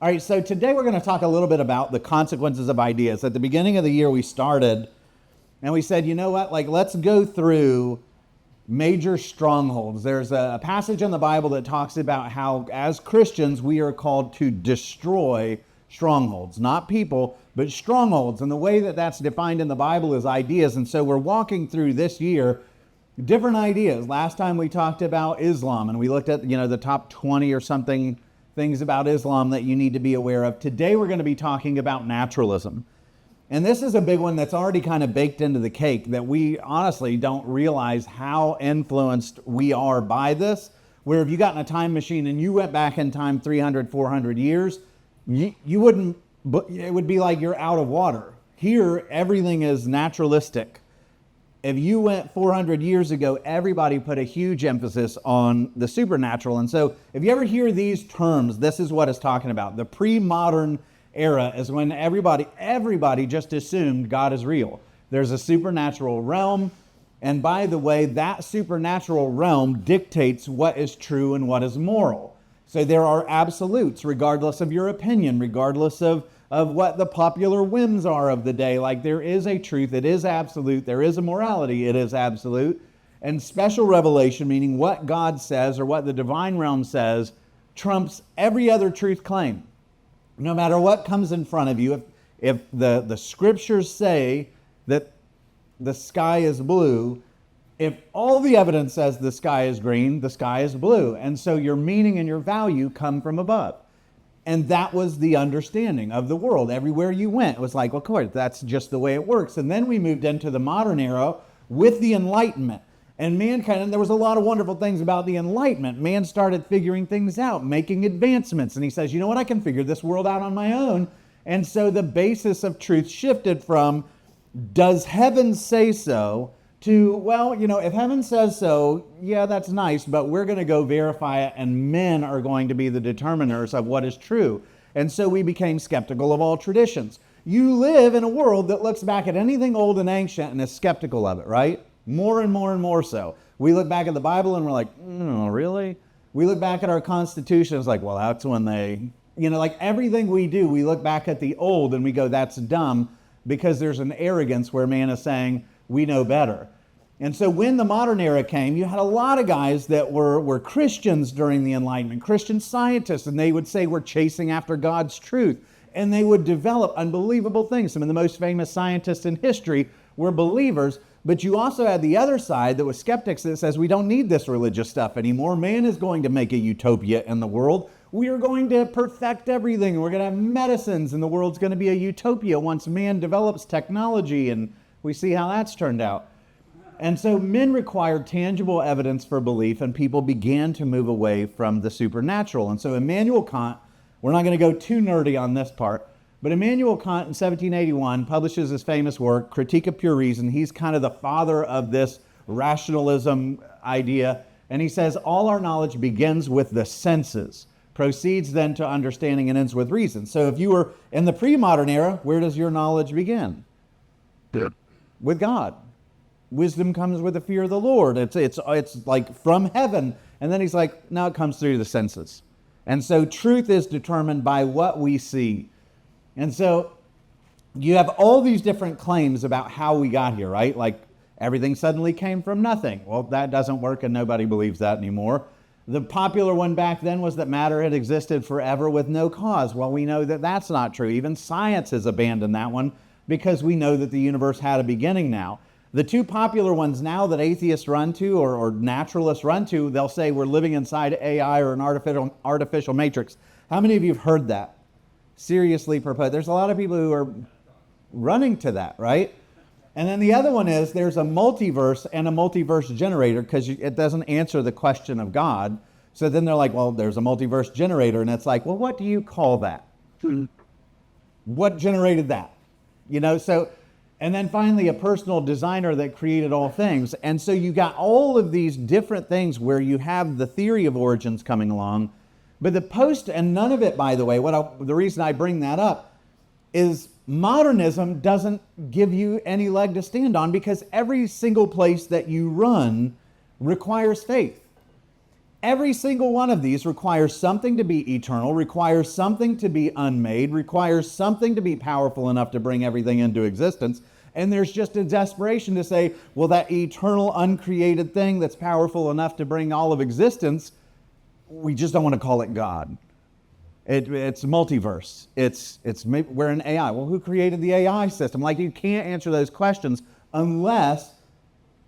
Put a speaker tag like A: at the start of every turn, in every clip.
A: All right, so today we're going to talk a little bit about the consequences of ideas. At the beginning of the year, we started and we said, you know what, let's go through major strongholds. There's a passage in the Bible that talks about how, as Christians, we are called to destroy strongholds, not people, but strongholds. And the way that that's defined in the Bible is ideas. And so we're walking through this year different ideas. Last time we talked about Islam, and we looked at, the top 20 or something things about Islam that you need to be aware of. Today we're going to be talking about naturalism. And this is a big one that's already kind of baked into the cake, that we honestly don't realize how influenced we are by this. Where if you got in a time machine and you went back in time 300, 400 years, you wouldn't, it would be like you're out of water. Here, everything is naturalistic. If you went 400 years ago, everybody put a huge emphasis on the supernatural. And so if you ever hear these terms, this is what it's talking about. The pre-modern era is when everybody just assumed God is real. There's a supernatural realm. And by the way, that supernatural realm dictates what is true and what is moral. So there are absolutes, regardless of your opinion, regardless of what the popular whims are of the day. Like, there is a truth, it is absolute. There is a morality, it is absolute. And special revelation, meaning what God says or what the divine realm says, trumps every other truth claim. No matter what comes in front of you, if the scriptures say that the sky is blue, if all the evidence says the sky is green, the sky is blue. And so your meaning and your value come from above. And that was the understanding of the world. Everywhere you went, it was like, well, of course, that's just the way it works. And then we moved into the modern era with the Enlightenment. And mankind, and there was a lot of wonderful things about the Enlightenment. Man started figuring things out, making advancements. And he says, you know what, I can figure this world out on my own. And so the basis of truth shifted from, does heaven say so, to, well, if heaven says so, yeah, that's nice, but we're going to go verify it, and men are going to be the determiners of what is true. And so we became skeptical of all traditions. You live in a world that looks back at anything old and ancient and is skeptical of it, right? More and more and more so. We look back at the Bible and we're like, really? We look back at our Constitution, it's like, well, that's when they, like everything we do, we look back at the old and we go, that's dumb, because there's an arrogance where man is saying, we know better. And so when the modern era came, you had a lot of guys that were Christians during the Enlightenment, Christian scientists, and they would say we're chasing after God's truth. And they would develop unbelievable things. Some of the most famous scientists in history were believers. But you also had the other side that was skeptics that says we don't need this religious stuff anymore. Man is going to make a utopia in the world. We are going to perfect everything. We're going to have medicines, and the world's going to be a utopia once man develops technology. And we see how that's turned out. And so men required tangible evidence for belief, and people began to move away from the supernatural. And so Immanuel Kant, we're not going to go too nerdy on this part, but Immanuel Kant in 1781 publishes his famous work, Critique of Pure Reason. He's kind of the father of this rationalism idea. And he says, all our knowledge begins with the senses, proceeds then to understanding, and ends with reason. So if you were in the pre-modern era, where does your knowledge begin?
B: Yeah.
A: With God. Wisdom comes with the fear of the Lord. It's like from heaven. And then he's like, now it comes through the senses. And so truth is determined by what we see. And so you have all these different claims about how we got here, right? Like everything suddenly came from nothing. Well, that doesn't work, and nobody believes that anymore. The popular one back then was that matter had existed forever with no cause. Well, we know that that's not true. Even science has abandoned that one because we know that the universe had a beginning now. The two popular ones now that atheists run to or naturalists run to, they'll say we're living inside AI or an artificial matrix. How many of you have heard that? Seriously proposed. There's a lot of people who are running to that, right? And then the other one is there's a multiverse and a multiverse generator, because it doesn't answer the question of God. So then they're like, well, there's a multiverse generator. And it's like, well, what do you call that? What generated that? And then finally, a personal designer that created all things. And so you got all of these different things where you have the theory of origins coming along. But and none of it, by the way, the reason I bring that up is modernism doesn't give you any leg to stand on, because every single place that you run requires faith. Every single one of these requires something to be eternal, requires something to be unmade, requires something to be powerful enough to bring everything into existence. And there's just a desperation to say, well, that eternal, uncreated thing that's powerful enough to bring all of existence, we just don't want to call it God. It's multiverse. We're an AI. Well, who created the AI system? Like, you can't answer those questions unless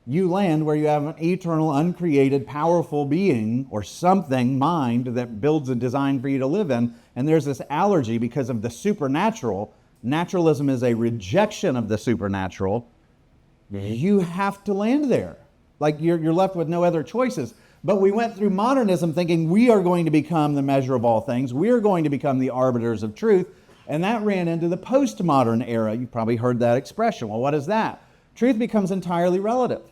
A: you land where you have an eternal, uncreated, powerful being or something, mind, that builds a design for you to live in. And there's this allergy because of the supernatural. Naturalism is a rejection of the supernatural. You have to land there. Like, you're left with no other choices. But we went through modernism thinking we are going to become the measure of all things. We are going to become the arbiters of truth. And that ran into the postmodern era. You've probably heard that expression. Well, what is that? Truth becomes entirely relative.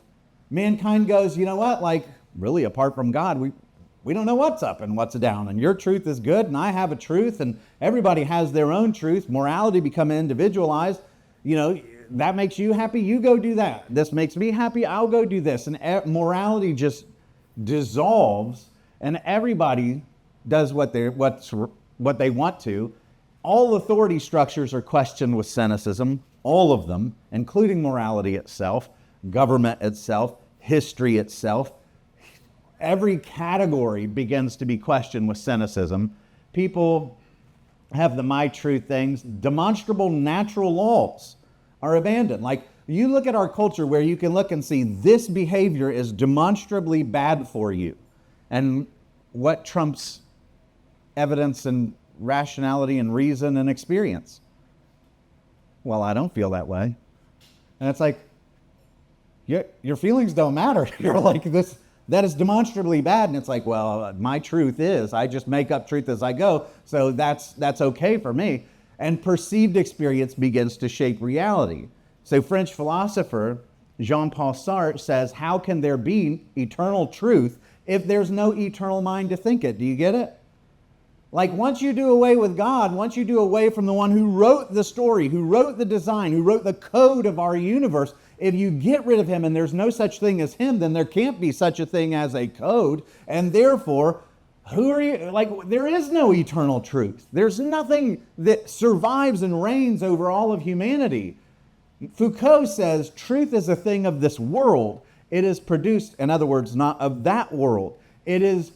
A: Mankind goes, you know what? Like, really, apart from God, we don't know what's up and what's down. And your truth is good, and I have a truth, and everybody has their own truth. Morality become individualized. You know, that makes you happy, you go do that. This makes me happy, I'll go do this. And morality just dissolves, and everybody does what they want to. All authority structures are questioned with cynicism, all of them, including morality itself, government itself, history itself. Every category begins to be questioned with cynicism. People have the my truth things. Demonstrable natural laws are abandoned. Like, you look at our culture where you can look and see this behavior is demonstrably bad for you. And what trumps evidence and rationality and reason and experience? Well, I don't feel that way. And it's like, your feelings don't matter. You're like, that is demonstrably bad. And it's like, well, my truth is, I just make up truth as I go. So that's okay for me. And perceived experience begins to shape reality. So French philosopher Jean-Paul Sartre says, how can there be eternal truth if there's no eternal mind to think it? Do you get it? Like, once you do away with God, once you do away from the one who wrote the story, who wrote the design, who wrote the code of our universe, if you get rid of him and there's no such thing as him, then there can't be such a thing as a code. And therefore, who are you? Like, there is no eternal truth. There's nothing that survives and reigns over all of humanity. Foucault says truth is a thing of this world. It is produced, in other words, not of that world. It's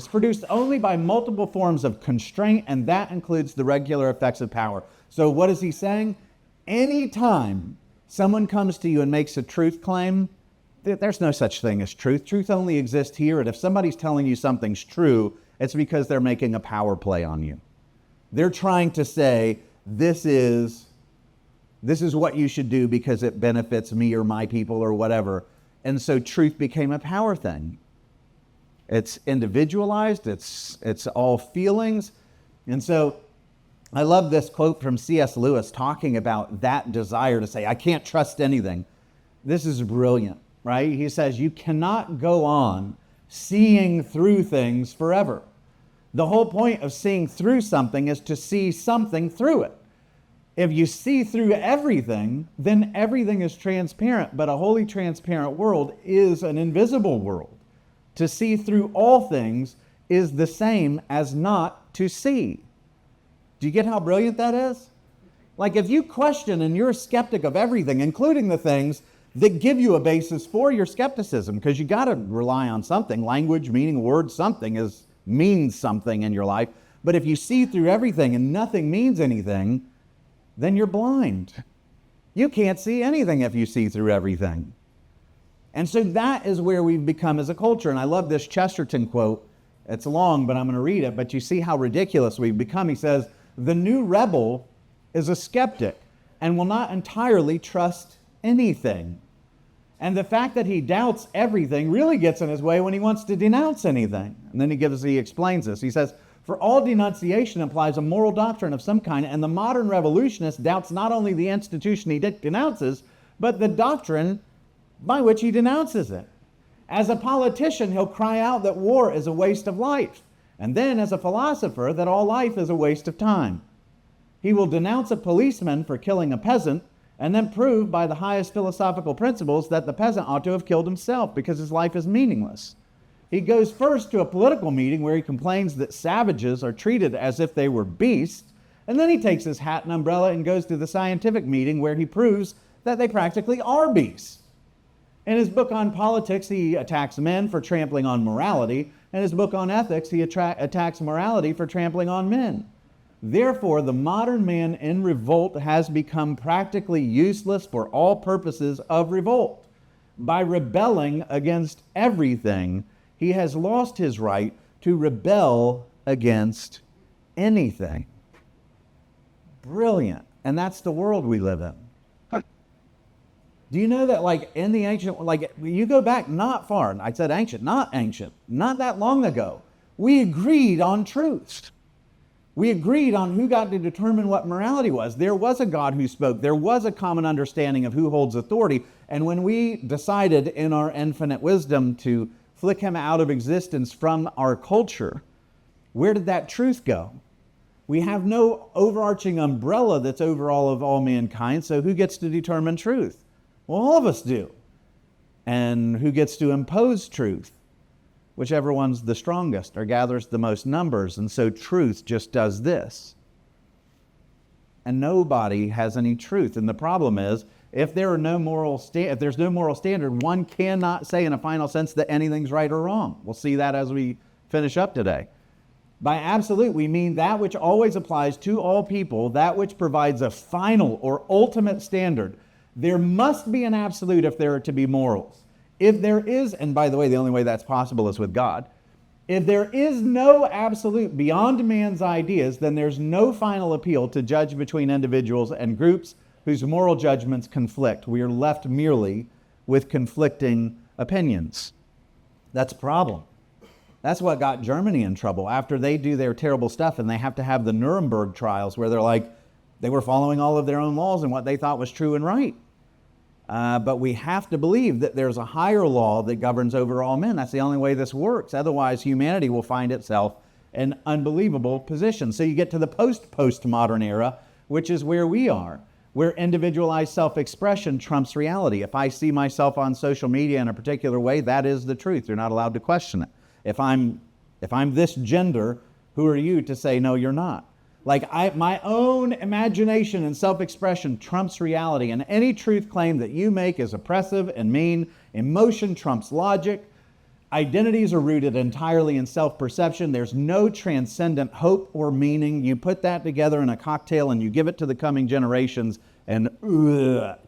A: produced only by multiple forms of constraint, and that includes the regular effects of power. So what is he saying? Anytime someone comes to you and makes a truth claim, there's no such thing as truth. Truth only exists here, and if somebody's telling you something's true, it's because they're making a power play on you. They're trying to say, this is what you should do because it benefits me or my people or whatever. And so truth became a power thing. It's individualized, it's all feelings. And so I love this quote from C.S. Lewis talking about that desire to say, I can't trust anything. This is brilliant, right? He says, you cannot go on seeing through things forever. The whole point of seeing through something is to see something through it. If you see through everything, then everything is transparent. But a wholly transparent world is an invisible world. To see through all things is the same as not to see. Do you get how brilliant that is? Like, if you question and you're a skeptic of everything, including the things that give you a basis for your skepticism, because you got to rely on something. Language, meaning, words, something means something in your life. But if you see through everything and nothing means anything, then you're blind. You can't see anything if you see through everything. And so that is where we've become as a culture. And I love this Chesterton quote. It's long, but I'm going to read it. But you see how ridiculous we've become. He says, the new rebel is a skeptic and will not entirely trust anything. And the fact that he doubts everything really gets in his way when he wants to denounce anything. And then he explains this. He says, for all denunciation implies a moral doctrine of some kind, and the modern revolutionist doubts not only the institution he denounces, but the doctrine by which he denounces it. As a politician, he'll cry out that war is a waste of life, and then as a philosopher, that all life is a waste of time. He will denounce a policeman for killing a peasant, and then prove by the highest philosophical principles that the peasant ought to have killed himself because his life is meaningless. He goes first to a political meeting where he complains that savages are treated as if they were beasts. And then he takes his hat and umbrella and goes to the scientific meeting where he proves that they practically are beasts. In his book on politics, he attacks men for trampling on morality. In his book on ethics, he attacks morality for trampling on men. Therefore, the modern man in revolt has become practically useless for all purposes of revolt. By rebelling against everything, he has lost his right to rebel against anything. Brilliant. And that's the world we live in. Do you know that, like, in the ancient, like, you go back not far, I said ancient, not that long ago, we agreed on truth. We agreed on who got to determine what morality was. There was a God who spoke. There was a common understanding of who holds authority. And when we decided in our infinite wisdom to flick him out of existence from our culture, where did that truth go? We have no overarching umbrella that's over all of all mankind, so who gets to determine truth? Well, all of us do. And who gets to impose truth? Whichever one's the strongest or gathers the most numbers. And so truth just does this. And nobody has any truth. And the problem is, if there's no moral standard, one cannot say in a final sense that anything's right or wrong. We'll see that as we finish up today. By absolute, we mean that which always applies to all people, that which provides a final or ultimate standard. There must be an absolute if there are to be morals. If there is, and by the way, the only way that's possible is with God. If there is no absolute beyond man's ideas, then there's no final appeal to judge between individuals and groups whose moral judgments conflict. We are left merely with conflicting opinions. That's a problem. That's what got Germany in trouble after they do their terrible stuff and they have to have the Nuremberg trials where they're like, they were following all of their own laws and what they thought was true and right. But we have to believe that there's a higher law that governs over all men. That's the only way this works. Otherwise, humanity will find itself in unbelievable position. So you get to the post-postmodern era, which is where we are, where individualized self-expression trumps reality. If I see myself on social media in a particular way, that is the truth. You're not allowed to question it. If I'm this gender, who are you to say, no, you're not? Like my own imagination and self-expression trumps reality, and any truth claim that you make is oppressive and mean. Emotion trumps logic. Identities are rooted entirely in self-perception. There's no transcendent hope or meaning. You put that together in a cocktail and you give it to the coming generations, and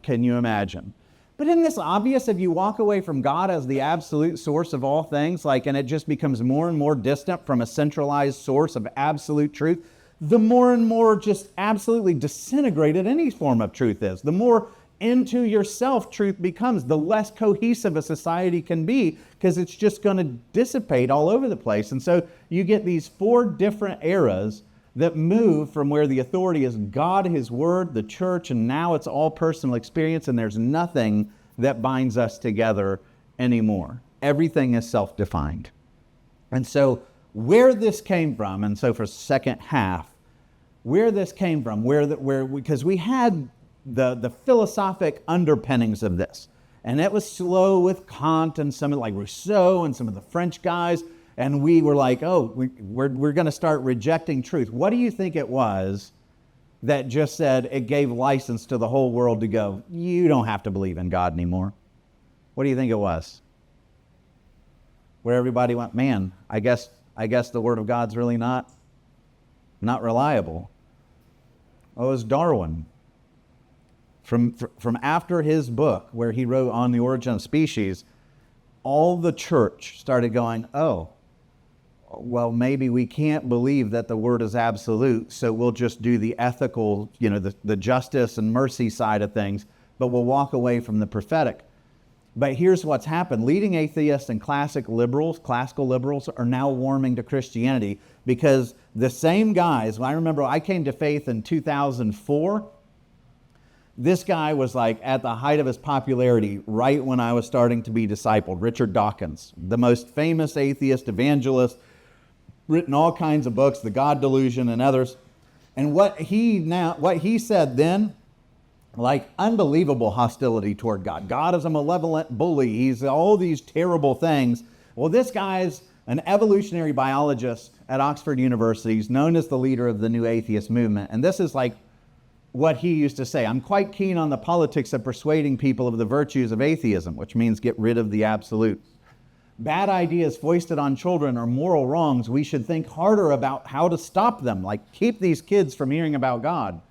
A: can you imagine? But isn't this obvious if you walk away from God as the absolute source of all things, and it just becomes more and more distant from a centralized source of absolute truth? The more and more just absolutely disintegrated any form of truth is. The more into yourself truth becomes, the less cohesive a society can be, because it's just going to dissipate all over the place. And so you get these four different eras that move from where the authority is God, His Word, the church, and now it's all personal experience, and there's nothing that binds us together anymore. Everything is self-defined. And so where this came from, and so for second half, where this came from, because we had the philosophic underpinnings of this, and it was slow with Kant and some like Rousseau and some of the French guys, and we were like, oh, we're going to start rejecting truth. What do you think it was that just said it gave license to the whole world to go, you don't have to believe in God anymore? What do you think it was? Where everybody went, man, I guess the Word of God's really not reliable. Well, it was Darwin. From after his book, where he wrote On the Origin of Species, all the church started going, oh, well, maybe we can't believe that the Word is absolute, so we'll just do the ethical, the justice and mercy side of things, but we'll walk away from the prophetic. But here's what's happened. Leading atheists and classical liberals are now warming to Christianity, because the same guys, I remember I came to faith in 2004. This guy was like at the height of his popularity right when I was starting to be discipled. Richard Dawkins, the most famous atheist evangelist, written all kinds of books, The God Delusion and others. And what he said then, like unbelievable hostility toward God. God is a malevolent bully. He's all these terrible things. Well, this guy's an evolutionary biologist at Oxford University. He's known as the leader of the new atheist movement. And this is like what he used to say. I'm quite keen on the politics of persuading people of the virtues of atheism, which means get rid of the absolute. Bad ideas foisted on children are moral wrongs. We should think harder about how to stop them, like keep these kids from hearing about God.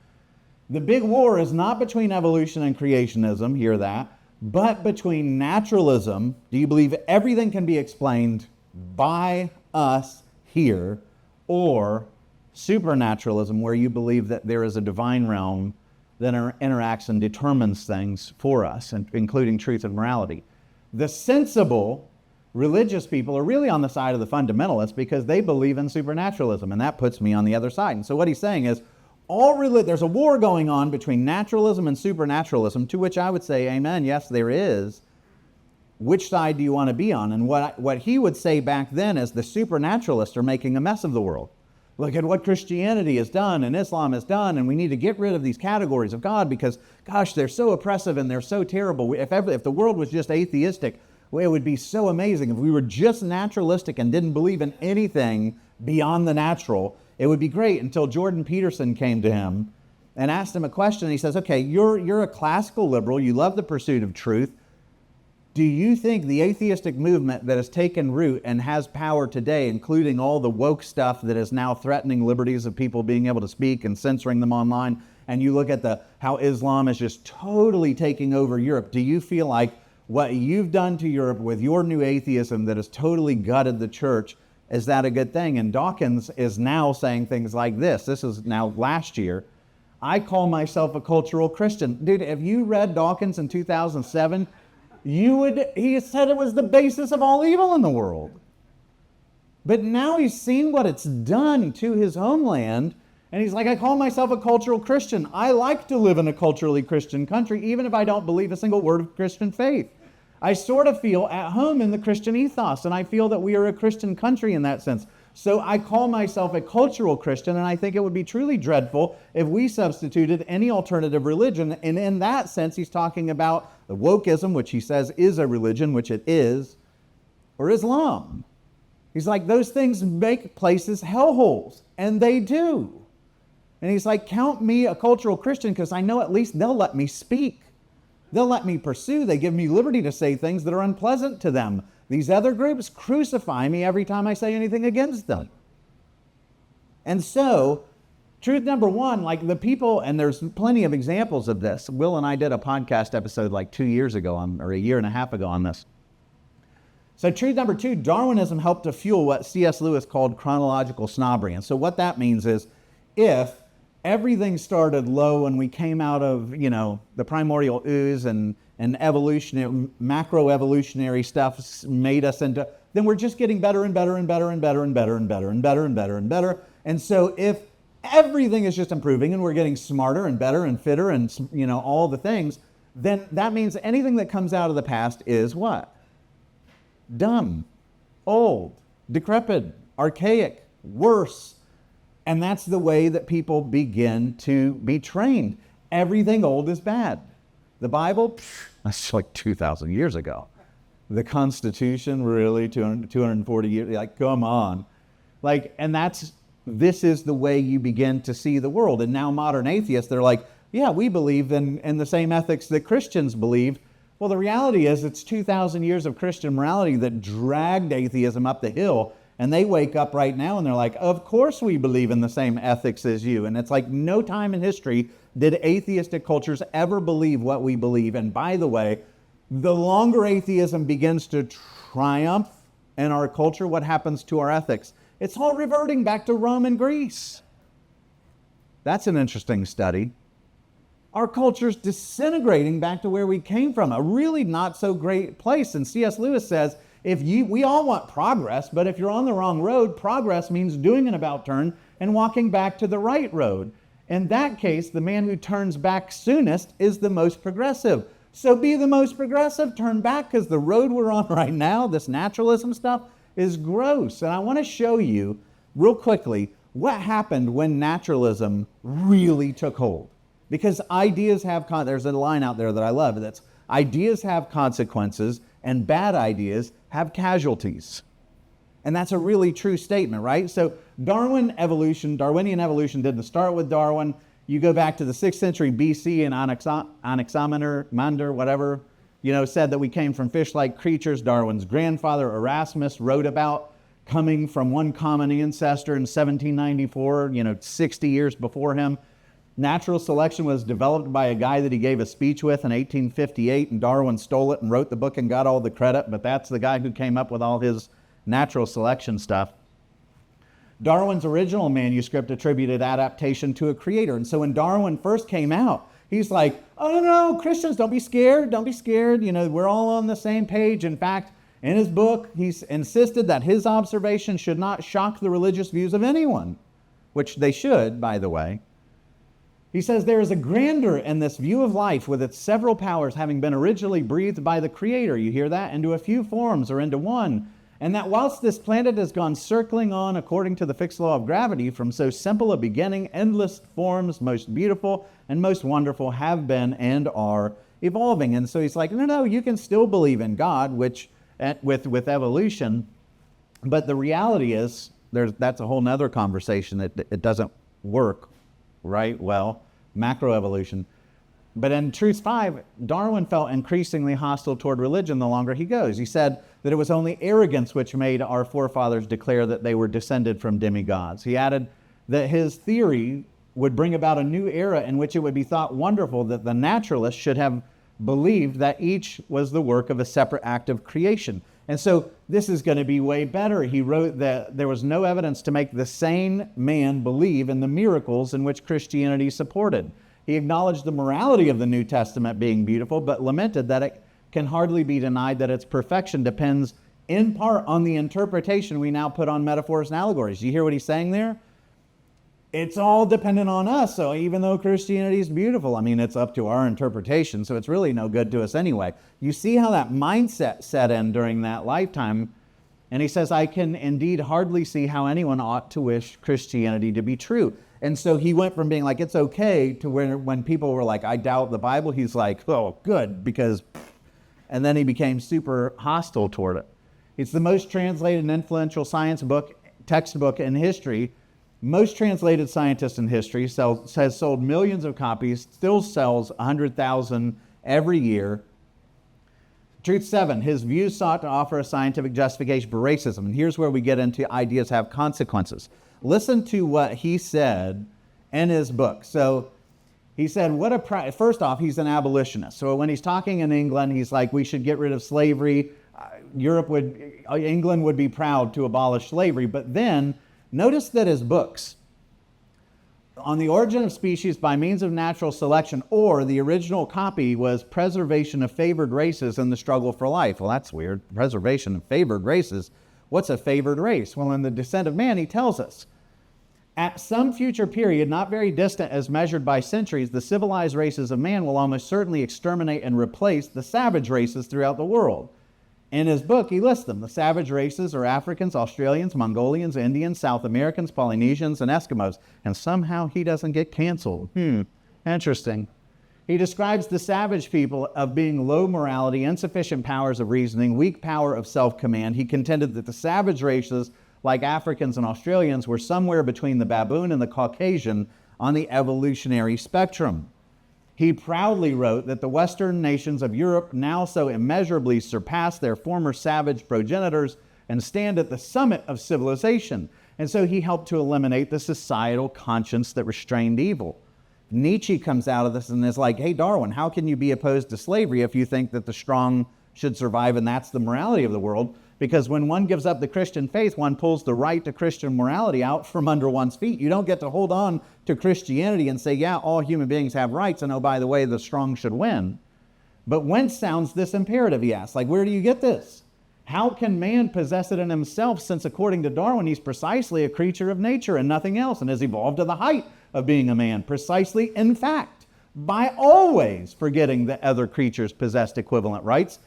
A: The big war is not between evolution and creationism, hear that, but between naturalism. Do you believe everything can be explained by us here, or supernaturalism, where you believe that there is a divine realm that interacts and determines things for us, including truth and morality? The sensible religious people are really on the side of the fundamentalists because they believe in supernaturalism, and that puts me on the other side. And so what he's saying is, there's a war going on between naturalism and supernaturalism, to which I would say, amen, yes, there is. Which side do you want to be on? And what he would say back then is the supernaturalists are making a mess of the world. Look at what Christianity has done and Islam has done, and we need to get rid of these categories of God because, gosh, they're so oppressive and they're so terrible. If the world was just atheistic, well, it would be so amazing. If we were just naturalistic and didn't believe in anything beyond the natural, it would be great, until Jordan Peterson came to him and asked him a question. He says, okay, you're a classical liberal. You love the pursuit of truth. Do you think the atheistic movement that has taken root and has power today, including all the woke stuff that is now threatening liberties of people being able to speak and censoring them online, and you look at how Islam is just totally taking over Europe, do you feel like what you've done to Europe with your new atheism that has totally gutted the church, is that a good thing? And Dawkins is now saying things like this. This is now last year. I call myself a cultural Christian. Dude, if you read Dawkins in 2007, he said it was the basis of all evil in the world. But now he's seen what it's done to his homeland, and he's like, I call myself a cultural Christian. I like to live in a culturally Christian country, even if I don't believe a single word of Christian faith. I sort of feel at home in the Christian ethos, and I feel that we are a Christian country in that sense. So I call myself a cultural Christian, and I think it would be truly dreadful if we substituted any alternative religion. And in that sense, he's talking about the wokeism, which he says is a religion, which it is, or Islam. He's like, those things make places hellholes, and they do. And he's like, count me a cultural Christian because I know at least they'll let me speak. They'll let me pursue. They give me liberty to say things that are unpleasant to them. These other groups crucify me every time I say anything against them. And so, truth number one, like the people, and there's plenty of examples of this. Will and I did a podcast episode like 2 years ago or a year and a half ago on this. So truth number two, Darwinism helped to fuel what C.S. Lewis called chronological snobbery. And so what that means is, if everything started low and we came out of, the primordial ooze and evolutionary, macroevolutionary stuff made us into, then we're just getting better and better and better and better and better and better and better and better and better. And so if everything is just improving and we're getting smarter and better and fitter and, all the things, then that means anything that comes out of the past is what? Dumb, old, decrepit, archaic, worse. And that's the way that people begin to be trained. Everything old is bad. The Bible, that's like 2,000 years ago. The Constitution, really, 240 years, like, come on. And this is the way you begin to see the world. And now modern atheists, they're like, yeah, we believe in the same ethics that Christians believed. Well, the reality is it's 2,000 years of Christian morality that dragged atheism up the hill. And they wake up right now and they're like, of course we believe in the same ethics as you. And it's like no time in history did atheistic cultures ever believe what we believe. And by the way, the longer atheism begins to triumph in our culture, what happens to our ethics? It's all reverting back to Rome and Greece. That's an interesting study. Our culture's disintegrating back to where we came from, a really not so great place. And C.S. Lewis says, we all want progress, but if you're on the wrong road, progress means doing an about turn and walking back to the right road. In that case, the man who turns back soonest is the most progressive. So be the most progressive, turn back, because the road we're on right now, this naturalism stuff, is gross. And I want to show you real quickly what happened when naturalism really took hold. Because ideas have, there's a line out there that I love, that's ideas have consequences, and bad ideas have casualties. And that's a really true statement, right? So Darwinian evolution didn't start with Darwin. You go back to the 6th century BC, and Anaximander, whatever, said that we came from fish-like creatures. Darwin's grandfather, Erasmus, wrote about coming from one common ancestor in 1794, 60 years before him. Natural selection was developed by a guy that he gave a speech with in 1858, and Darwin stole it and wrote the book and got all the credit, but that's the guy who came up with all his natural selection stuff. Darwin's original manuscript attributed adaptation to a creator. And so when Darwin first came out, he's like, oh no, Christians, don't be scared. We're all on the same page. In fact, in his book, he's insisted that his observation should not shock the religious views of anyone, which they should, by the way. He says there is a grandeur in this view of life with its several powers having been originally breathed by the Creator. You hear that? Into a few forms or into one. And that whilst this planet has gone circling on according to the fixed law of gravity, from so simple a beginning, endless forms, most beautiful and most wonderful, have been and are evolving. And so he's like, no, you can still believe in God, which with evolution, but the reality is that's a whole nother conversation. It doesn't work right well, macroevolution. But in Truths 5, Darwin felt increasingly hostile toward religion the longer he goes. He said that it was only arrogance which made our forefathers declare that they were descended from demigods. He added that his theory would bring about a new era in which it would be thought wonderful that the naturalists should have believed that each was the work of a separate act of creation. And so this is going to be way better. He wrote that there was no evidence to make the sane man believe in the miracles in which Christianity supported. He acknowledged the morality of the New Testament being beautiful, but lamented that it can hardly be denied that its perfection depends in part on the interpretation we now put on metaphors and allegories. You hear what he's saying there? It's all dependent on us. So even though Christianity is beautiful, it's up to our interpretation, so it's really no good to us anyway. You see how that mindset set in during that lifetime. And he says, I can indeed hardly see how anyone ought to wish Christianity to be true. And so he went from being like, it's okay, to when people were like, I doubt the Bible, he's like, oh, good, because... And then he became super hostile toward it. It's the most translated and influential science textbook in history. Most translated scientist in history, has sold millions of copies, still sells 100,000 every year. Truth 7, his views sought to offer a scientific justification for racism. And here's where we get into ideas have consequences. Listen to what he said in his book. So he said, first off, he's an abolitionist. So when he's talking in England, he's like, we should get rid of slavery. England would be proud to abolish slavery. But then notice that his books, On the Origin of Species by Means of Natural Selection, or the original copy was Preservation of Favored Races in the Struggle for Life. Well, that's weird. Preservation of favored races. What's a favored race? Well, in The Descent of Man, he tells us, at some future period, not very distant as measured by centuries, the civilized races of man will almost certainly exterminate and replace the savage races throughout the world. In his book, he lists them. The savage races are Africans, Australians, Mongolians, Indians, South Americans, Polynesians, and Eskimos. And somehow he doesn't get canceled. Interesting. He describes the savage people of being low morality, insufficient powers of reasoning, weak power of self-command. He contended that the savage races, like Africans and Australians, were somewhere between the baboon and the Caucasian on the evolutionary spectrum. He proudly wrote that the Western nations of Europe now so immeasurably surpass their former savage progenitors and stand at the summit of civilization. And so he helped to eliminate the societal conscience that restrained evil. Nietzsche comes out of this and is like, hey, Darwin, how can you be opposed to slavery if you think that the strong should survive and that's the morality of the world? Because when one gives up the Christian faith, one pulls the right to Christian morality out from under one's feet. You don't get to hold on to Christianity and say, yeah, all human beings have rights, and oh, by the way, the strong should win. But whence sounds this imperative, he asks? Like, where do you get this? How can man possess it in himself, since according to Darwin, he's precisely a creature of nature and nothing else, and has evolved to the height of being a man, precisely in fact, by always forgetting that other creatures possessed equivalent rights,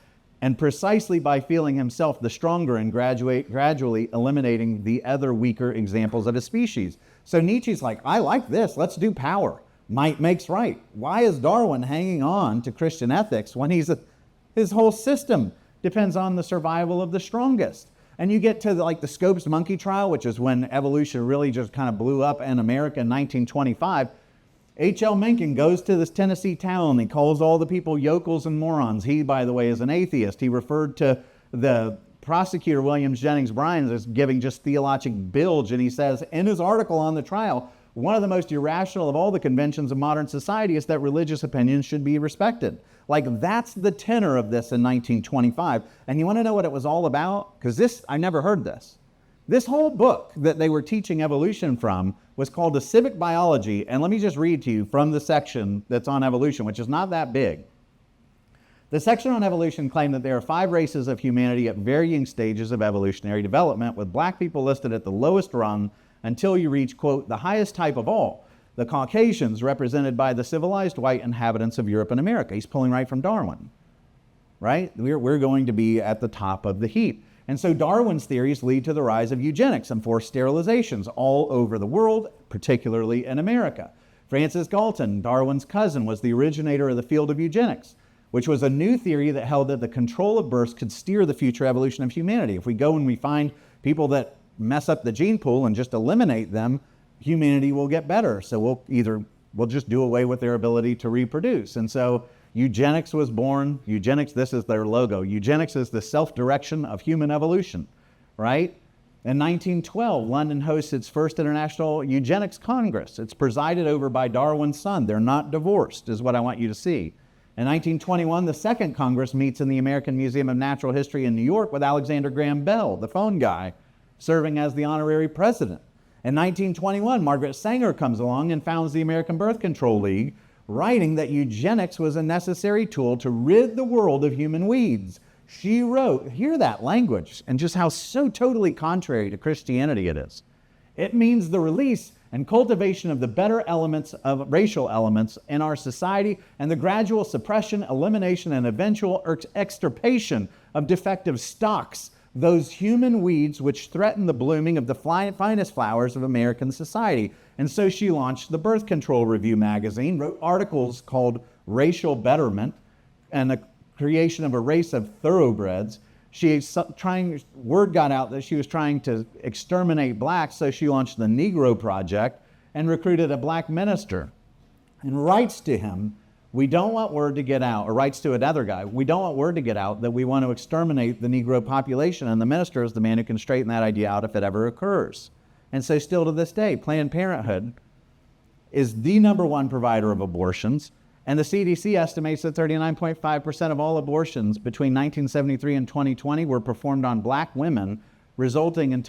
A: and precisely by feeling himself the stronger and gradually eliminating the other weaker examples of his species. So Nietzsche's like, I like this, let's do power. Might makes right. Why is Darwin hanging on to Christian ethics when his whole system depends on the survival of the strongest. And you get to the Scopes monkey trial, which is when evolution really just kind of blew up in America in 1925. H.L. Mencken goes to this Tennessee town. He calls all the people yokels and morons. He, by the way, is an atheist. He referred to the prosecutor, Williams Jennings Bryan, as giving just theologic bilge. And he says in his article on the trial, one of the most irrational of all the conventions of modern society is that religious opinions should be respected. That's the tenor of this in 1925. And you want to know what it was all about? Because I never heard this. This whole book that they were teaching evolution from was called The Civic Biology. And let me just read to you from the section that's on evolution, which is not that big. The section on evolution claimed that there are 5 races of humanity at varying stages of evolutionary development, with black people listed at the lowest rung until you reach, quote, the highest type of all, the Caucasians, represented by the civilized white inhabitants of Europe and America. He's pulling right from Darwin, right? We're going to be at the top of the heap. And so Darwin's theories lead to the rise of eugenics and forced sterilizations all over the world, particularly in America. Francis Galton, Darwin's cousin, was the originator of the field of eugenics, which was a new theory that held that the control of births could steer the future evolution of humanity. If we go and we find people that mess up the gene pool and just eliminate them, humanity will get better. So we'll just do away with their ability to reproduce. And so eugenics was born. Eugenics, this is their logo. Eugenics is the self-direction of human evolution, right? In 1912, London hosts its first International Eugenics Congress. It's presided over by Darwin's son. They're not divorced, is what I want you to see. In 1921, the second Congress meets in the American Museum of Natural History in New York with Alexander Graham Bell, the phone guy, serving as the honorary president. In 1921, Margaret Sanger comes along and founds the American Birth Control League, writing that eugenics was a necessary tool to rid the world of human weeds. She wrote, hear that language, and just how so totally contrary to Christianity it is. It means the release and cultivation of the better elements of racial elements in our society and the gradual suppression, elimination, and eventual extirpation of defective stocks, those human weeds which threaten the blooming of the finest flowers of American society. And so she launched the Birth Control Review magazine, wrote articles called Racial Betterment and the Creation of a Race of Thoroughbreds. Word got out that she was trying to exterminate blacks, so she launched the Negro Project and recruited a black minister and writes to him, we don't want word to get out, or writes to another guy, we don't want word to get out that we want to exterminate the Negro population, and the minister is the man who can straighten that idea out if it ever occurs. And so still to this day, Planned Parenthood is the #1 provider of abortions, and the CDC estimates that 39.5% of all abortions between 1973 and 2020 were performed on black women, resulting in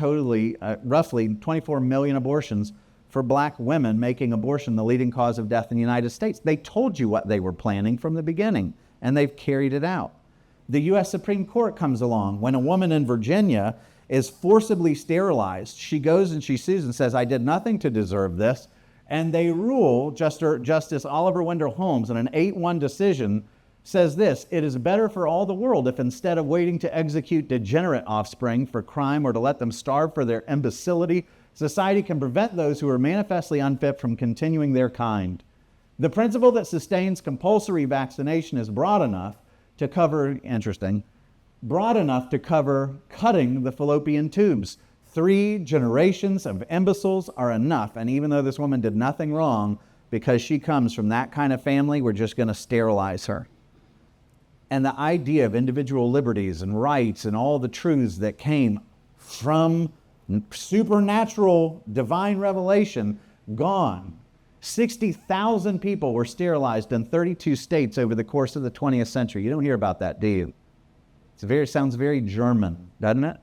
A: roughly 24 million abortions for black women, making abortion the leading cause of death in the United States. They told you what they were planning from the beginning, and they've carried it out. The U.S. Supreme Court comes along. When a woman in Virginia is forcibly sterilized, she goes and she sues and says, I did nothing to deserve this. And they rule, Justice Oliver Wendell Holmes, in an 8-1 decision, says this, it is better for all the world if instead of waiting to execute degenerate offspring for crime or to let them starve for their imbecility, society can prevent those who are manifestly unfit from continuing their kind. The principle that sustains compulsory vaccination is broad enough to cover cutting the fallopian tubes. 3 generations of imbeciles are enough, and even though this woman did nothing wrong, because she comes from that kind of family, we're just going to sterilize her. And the idea of individual liberties and rights and all the truths that came from supernatural divine revelation, gone. 60,000 people were sterilized in 32 states over the course of the 20th century. You don't hear about that, do you? Sounds very German, doesn't it?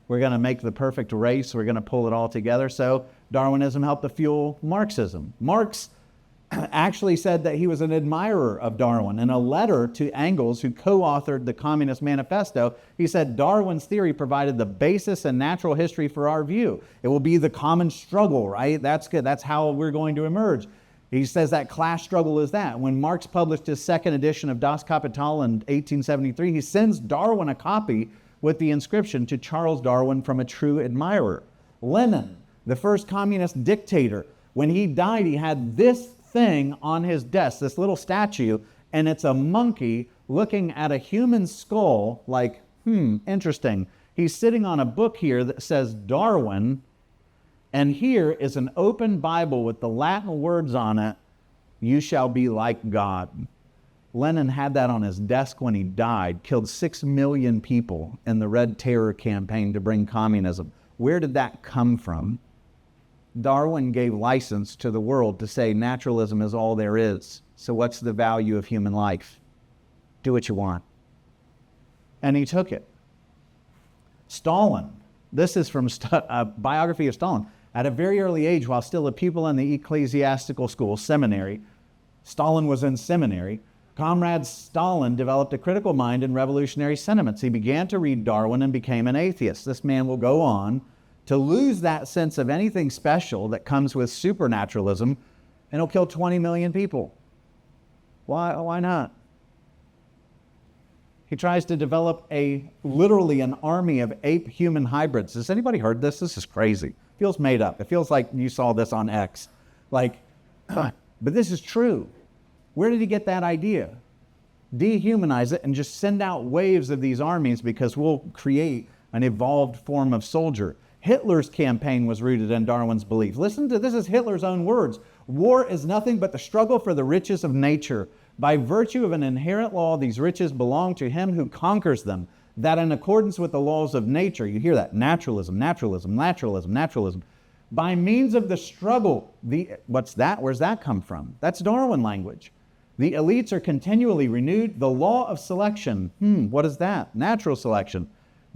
A: We're going to make the perfect race. We're going to pull it all together. So Darwinism helped to fuel Marxism. Marx actually said that he was an admirer of Darwin. In a letter to Engels, who co-authored the Communist Manifesto, he said, Darwin's theory provided the basis and natural history for our view. It will be the common struggle, right? That's good. That's how we're going to emerge. He says that class struggle is that. When Marx published his second edition of Das Kapital in 1873, he sends Darwin a copy with the inscription, to Charles Darwin from a true admirer. Lenin, the first communist dictator, when he died, he had this thing on his desk, this little statue, and it's a monkey looking at a human skull, like Interesting. He's sitting on a book here that says Darwin, and here is an open Bible with the Latin words on it, "You shall be like God." Lenin had that on his desk when he died, killed 6 million people in the Red Terror campaign to bring communism. Where did that come from? Darwin gave license to the world to say naturalism is all there is. So what's the value of human life? Do what you want. And he took it. Stalin, this is from a biography of Stalin. At a very early age, while still a pupil in the ecclesiastical school, seminary, Stalin was in seminary, Comrade Stalin developed a critical mind and revolutionary sentiments. He began to read Darwin and became an atheist. This man will go on to lose that sense of anything special that comes with supernaturalism, and he'll kill 20 million people. Why not? He tries to develop literally an army of ape-human hybrids. Has anybody heard this? This is crazy. It feels made up. It feels like you saw this on X. But this is true. Where did he get that idea? Dehumanize it and just send out waves of these armies because we'll create an evolved form of soldier. Hitler's campaign was rooted in Darwin's belief. Listen to this is Hitler's own words. War is nothing but the struggle for the riches of nature. By virtue of an inherent law, these riches belong to him who conquers them, that in accordance with the laws of nature, you hear that, naturalism, naturalism, naturalism, naturalism. By means of the struggle, what's that? Where's that come from? That's Darwin language. The elites are continually renewed. The law of selection, what is that? Natural selection,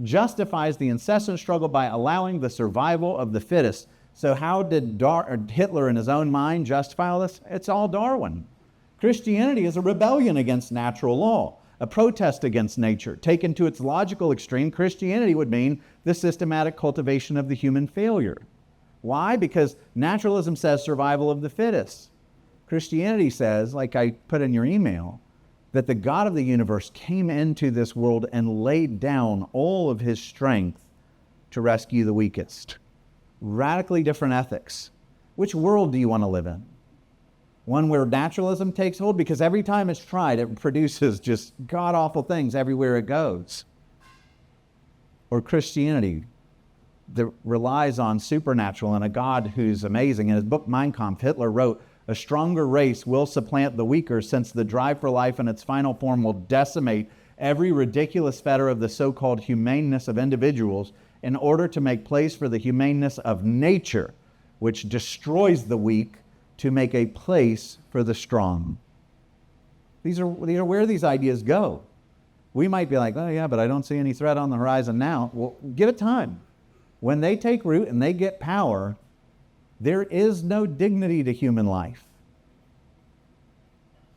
A: justifies the incessant struggle by allowing the survival of the fittest. So how did Hitler in his own mind justify all this? It's all Darwin. Christianity is a rebellion against natural law, a protest against nature. Taken to its logical extreme, Christianity would mean the systematic cultivation of the human failure. Why? Because naturalism says survival of the fittest. Christianity says, like I put in your email, that the God of the universe came into this world and laid down all of his strength to rescue the weakest. Radically different ethics. Which world do you want to live in? One where naturalism takes hold? Because every time it's tried, it produces just god-awful things everywhere it goes. Or Christianity that relies on supernatural and a God who's amazing. In his book Mein Kampf, Hitler wrote, "A stronger race will supplant the weaker, since the drive for life in its final form will decimate every ridiculous fetter of the so-called humaneness of individuals in order to make place for the humaneness of nature, which destroys the weak to make a place for the strong." These are where these ideas go. We might be like, oh yeah, but I don't see any threat on the horizon now. Well, give it time. When they take root and they get power, there is no dignity to human life.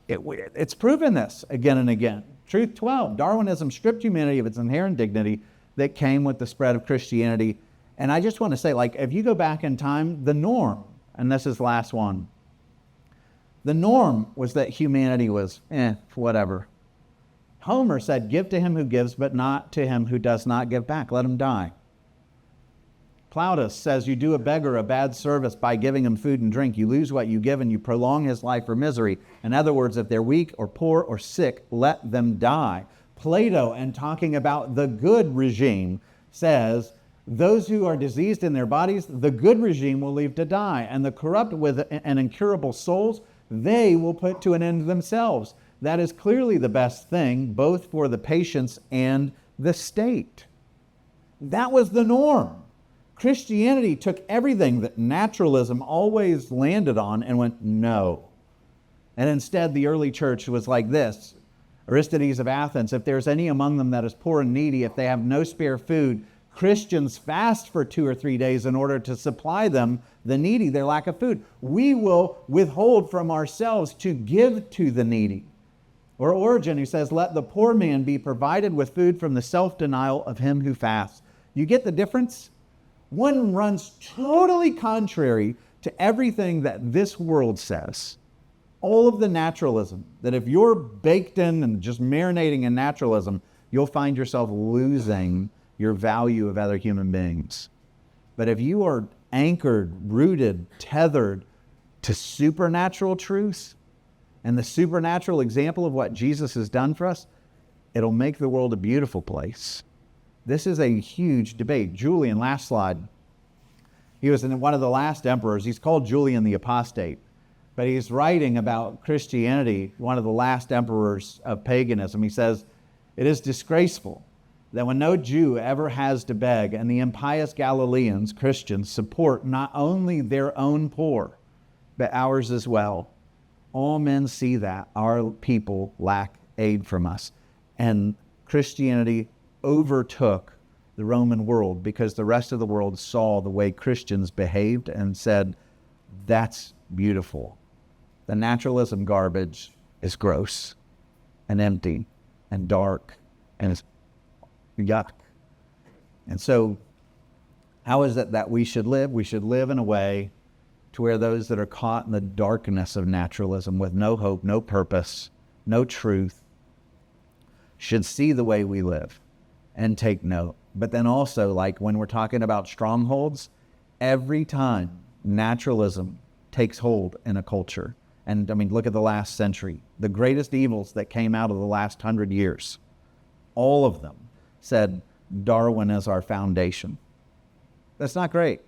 A: It's proven this again and again. Truth 12, Darwinism stripped humanity of its inherent dignity that came with the spread of Christianity. And I just want to say, if you go back in time, the norm, and this is the last one, the norm was that humanity was, whatever. Homer said, "Give to him who gives, but not to him who does not give back. Let him die." Plautus says, "You do a beggar a bad service by giving him food and drink. You lose what you give and you prolong his life or misery." In other words, if they're weak or poor or sick, let them die. Plato, in talking about the good regime, says, those who are diseased in their bodies, the good regime will leave to die. And the corrupt with and incurable souls, they will put to an end themselves. That is clearly the best thing, both for the patients and the state. That was the norm. Christianity took everything that naturalism always landed on and went, no. And instead, the early church was like this. Aristides of Athens, "If there's any among them that is poor and needy, if they have no spare food, Christians fast for 2 or 3 days in order to supply them, the needy, their lack of food. We will withhold from ourselves to give to the needy." Or Origen, who says, "Let the poor man be provided with food from the self-denial of him who fasts." You get the difference? One runs totally contrary to everything that this world says. All of the naturalism, that if you're baked in and just marinating in naturalism, you'll find yourself losing your value of other human beings. But if you are anchored, rooted, tethered to supernatural truths and the supernatural example of what Jesus has done for us, it'll make the world a beautiful place. This is a huge debate. Julian, last slide. He was one of the last emperors. He's called Julian the Apostate, but he's writing about Christianity, one of the last emperors of paganism. He says, "It is disgraceful that when no Jew ever has to beg, and the impious Galileans, Christians, support not only their own poor, but ours as well. All men see that our people lack aid from us." And Christianity overtook the Roman world because the rest of the world saw the way Christians behaved and said, that's beautiful. The naturalism garbage is gross and empty and dark and it's yuck. And so how is it that we should live? We should live in a way to where those that are caught in the darkness of naturalism with no hope, no purpose, no truth, should see the way we live and take note. But then also, like when we're talking about strongholds, every time naturalism takes hold in a culture, and I mean, look at the last century, the greatest evils that came out of the last 100 years, all of them said Darwin is our foundation. That's not great.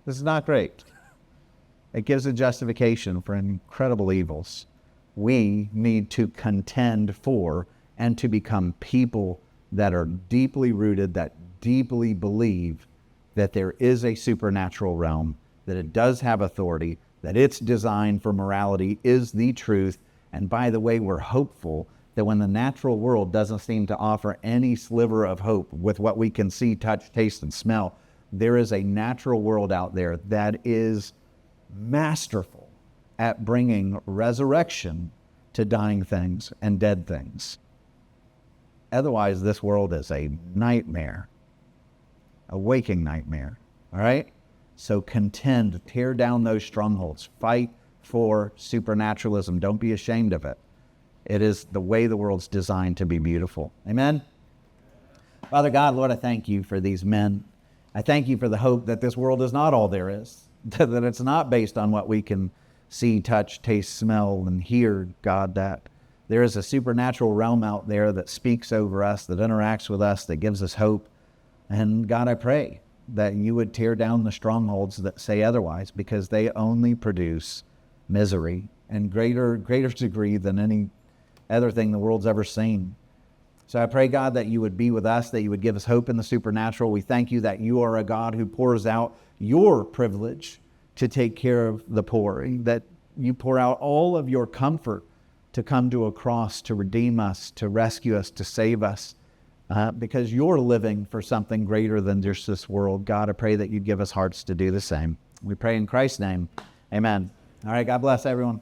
A: This is not great. It gives a justification for incredible evils. We need to contend for and to become people that are deeply rooted, that deeply believe that there is a supernatural realm, that it does have authority, that its design for morality is the truth. And by the way, we're hopeful that when the natural world doesn't seem to offer any sliver of hope with what we can see, touch, taste, and smell, there is a natural world out there that is masterful at bringing resurrection to dying things and dead things. Otherwise, this world is a nightmare, a waking nightmare, all right? So contend, tear down those strongholds, fight for supernaturalism. Don't be ashamed of it. It is the way the world's designed to be beautiful. Amen? Father God, Lord, I thank you for these men. I thank you for the hope that this world is not all there is, that it's not based on what we can see, touch, taste, smell, and hear, God, that there is a supernatural realm out there that speaks over us, that interacts with us, that gives us hope. And God, I pray that you would tear down the strongholds that say otherwise, because they only produce misery and greater degree than any other thing the world's ever seen. So I pray, God, that you would be with us, that you would give us hope in the supernatural. We thank you that you are a God who pours out your privilege to take care of the poor, that you pour out all of your comfort to come to a cross, to redeem us, to rescue us, to save us, because you're living for something greater than just this world. God, I pray that you'd give us hearts to do the same. We pray in Christ's name. Amen. All right, God bless everyone.